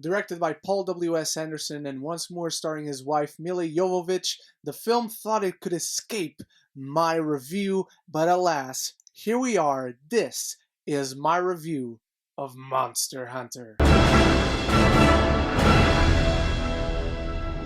Directed by Paul W.S. Anderson and once more starring his wife Milla Jovovich, the film thought it could escape my review, but alas, here we are. This is my review of Monster Hunter.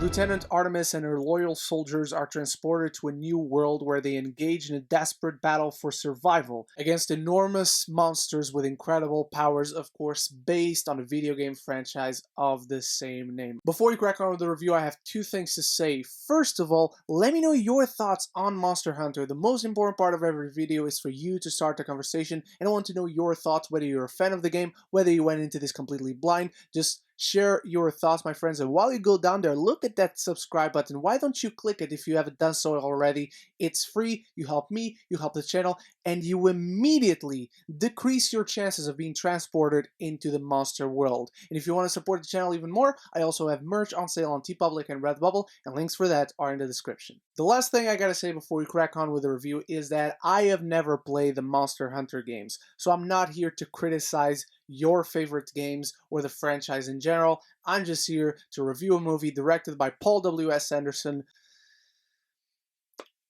Lieutenant Artemis and her loyal soldiers are transported to a new world where they engage in a desperate battle for survival against enormous monsters with incredible powers, of course, based on a video game franchise of the same name. Before we crack on with the review, I have two things to say. First of all, let me know your thoughts on Monster Hunter. The most important part of every video is for you to start the conversation, and I want to know your thoughts, whether you're a fan of the game, whether you went into this completely blind. Just share your thoughts, my friends, and while you go down there, look at that subscribe button. Why don't you click it if you haven't done so already? It's free, you help me, you help the channel, and you immediately decrease your chances of being transported into the monster world. And if you want to support the channel even more, I also have merch on sale on TeePublic and Redbubble, and links for that are in the description. The last thing I gotta say before we crack on with the review is that I have never played the Monster Hunter games, so I'm not here to criticize your favorite games or the franchise in general. I'm just here to review a movie directed by Paul W.S. Anderson.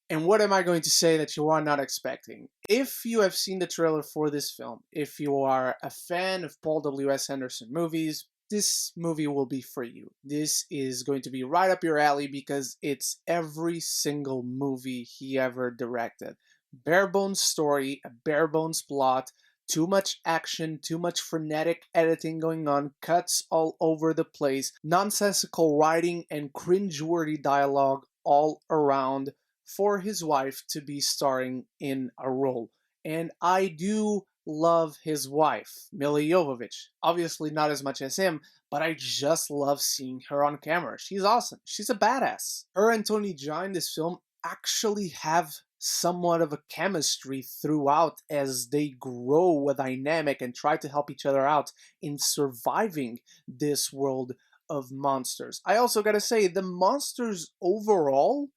And what am I going to say that you are not expecting? If you have seen the trailer for this film, if you are a fan of Paul W.S. Anderson movies, this movie will be for you. This is going to be right up your alley because it's every single movie he ever directed. Bare bones story, a bare bones plot, too much action, too much frenetic editing going on, cuts all over the place, nonsensical writing and cringeworthy dialogue all around for his wife to be starring in a role. And I do love his wife, Milla Jovovich. Obviously not as much as him, but I just love seeing her on camera. She's awesome. She's a badass. Her and Tony Jaa in this film actually have somewhat of a chemistry throughout as they grow a dynamic and try to help each other out in surviving this world of monsters. I also gotta say, the monsters overall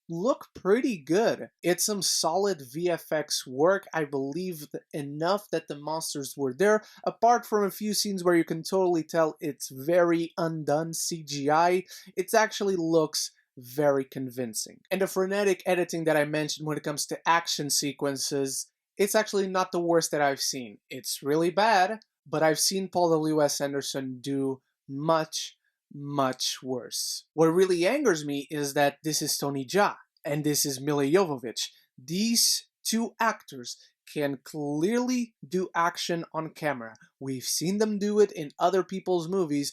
look pretty good. It's some solid VFX work. I believe enough that the monsters were there, apart from a few scenes where you can totally tell it's very undone CGI. It actually looks very convincing. And the frenetic editing that I mentioned when it comes to action sequences, it's actually not the worst that I've seen. It's really bad, but I've seen Paul W.S. Anderson do much worse. What really angers me is that this is Tony Jaa and this is Milla Jovovich. These two actors can clearly do action on camera. We've seen them do it in other people's movies,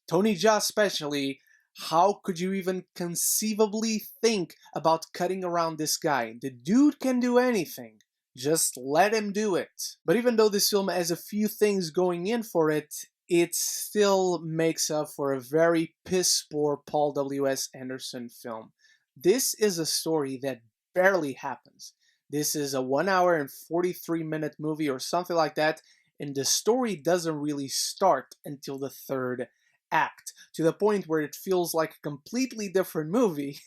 Tony Jaa especially. How could you even conceivably think about cutting around this guy? The dude can do anything. Just let him do it. But even though this film has a few things going in for it, it still makes up for a very piss-poor Paul W.S. Anderson film. This is a story that barely happens. This is a 1 hour and 43-minute movie or something like that, and the story doesn't really start until the third act, to the point where it feels like a completely different movie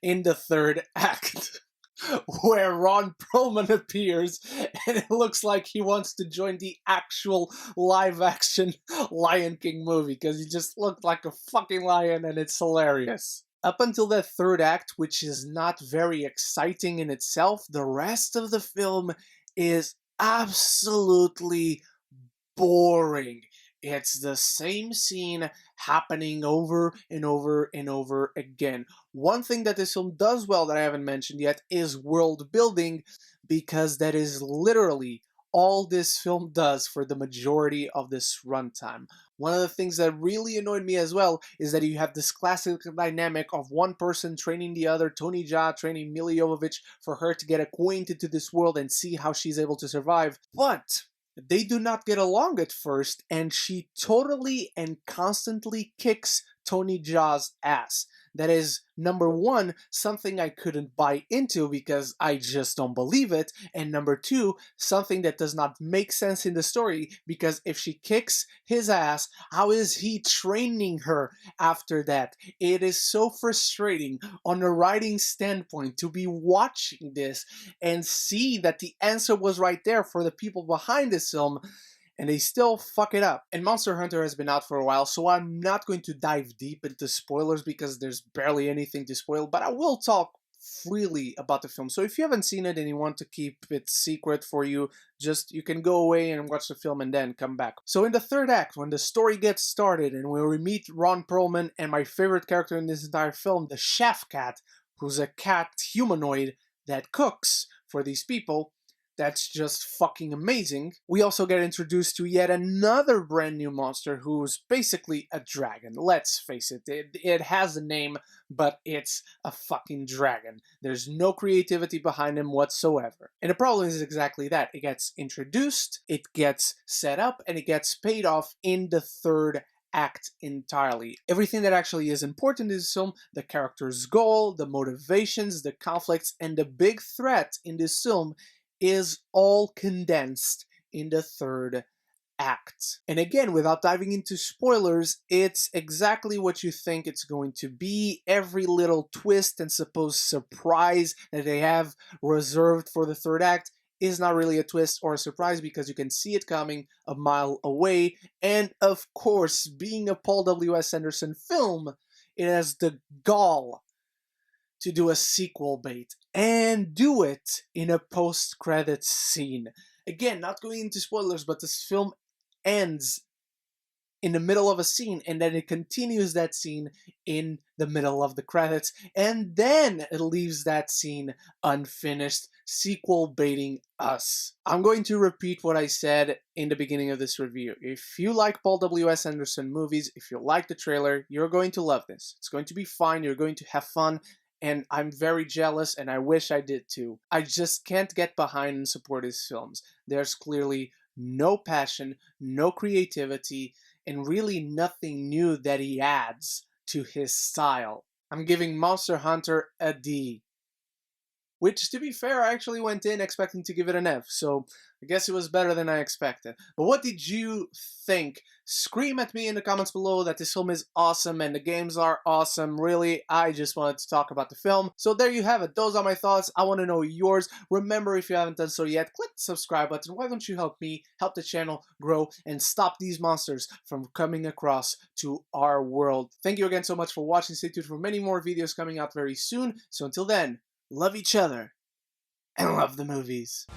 in the third act, where Ron Perlman appears and it looks like he wants to join the actual live-action Lion King movie because he just looked like a fucking lion, and it's hilarious. Up until that third act, which is not very exciting in itself, the rest of the film is absolutely boring. It's the same scene happening over and over and over again. One thing that this film does well that I haven't mentioned yet is world building, because that is literally all this film does for the majority of this runtime. One of the things that really annoyed me as well is that you have this classic dynamic of one person training the other, Tony Jaa training Milla Jovovich for her to get acquainted to this world and see how she's able to survive. But they do not get along at first, and she totally and constantly kicks Tony Jaa's ass. That is, number one, something I couldn't buy into because I just don't believe it, and number two, something that does not make sense in the story, because if she kicks his ass, how is he training her after that? It is so frustrating on a writing standpoint to be watching this and see that the answer was right there for the people behind this film, and they still fuck it up. And Monster Hunter has been out for a while, so I'm not going to dive deep into spoilers because there's barely anything to spoil, but I will talk freely about the film. So if you haven't seen it and you want to keep it secret for you, just you can go away and watch the film and then come back. So in the third act, when the story gets started and where we meet Ron Perlman and my favorite character in this entire film, the chef cat, who's a cat humanoid that cooks for these people, that's just fucking amazing. We also get introduced to yet another brand new monster who's basically a dragon. Let's face it, it has a name, but it's a fucking dragon. There's no creativity behind him whatsoever. And the problem is exactly that. It gets introduced, it gets set up, and it gets paid off in the third act entirely. Everything that actually is important in this film, the character's goal, the motivations, the conflicts, and the big threat in this film is all condensed in the third act. And again, without diving into spoilers, it's exactly what you think it's going to be. Every little twist and supposed surprise that they have reserved for the third act is not really a twist or a surprise because you can see it coming a mile away. And of course, being a Paul W.S. Anderson film, it has the gall to do a sequel bait and do it in a post-credits scene. Again, not going into spoilers, but this film ends in the middle of a scene and then it continues that scene in the middle of the credits and then it leaves that scene unfinished, sequel baiting us. I'm going to repeat what I said in the beginning of this review. If you like Paul W.S. Anderson movies, if you like the trailer, you're going to love this. It's going to be fine, you're going to have fun, and I'm very jealous and I wish I did too. I just can't get behind and support his films. There's clearly no passion, no creativity, and really nothing new that he adds to his style. I'm giving Monster Hunter a D. Which, to be fair, I actually went in expecting to give it an F, so I guess it was better than I expected. But what did you think? Scream at me in the comments below that this film is awesome and the games are awesome. Really, I just wanted to talk about the film. So there you have it. Those are my thoughts. I want to know yours. Remember, if you haven't done so yet, click the subscribe button. Why don't you help me, help the channel grow, and stop these monsters from coming across to our world. Thank you again so much for watching. Stay tuned for many more videos coming out very soon. So until then, love each other and love the movies.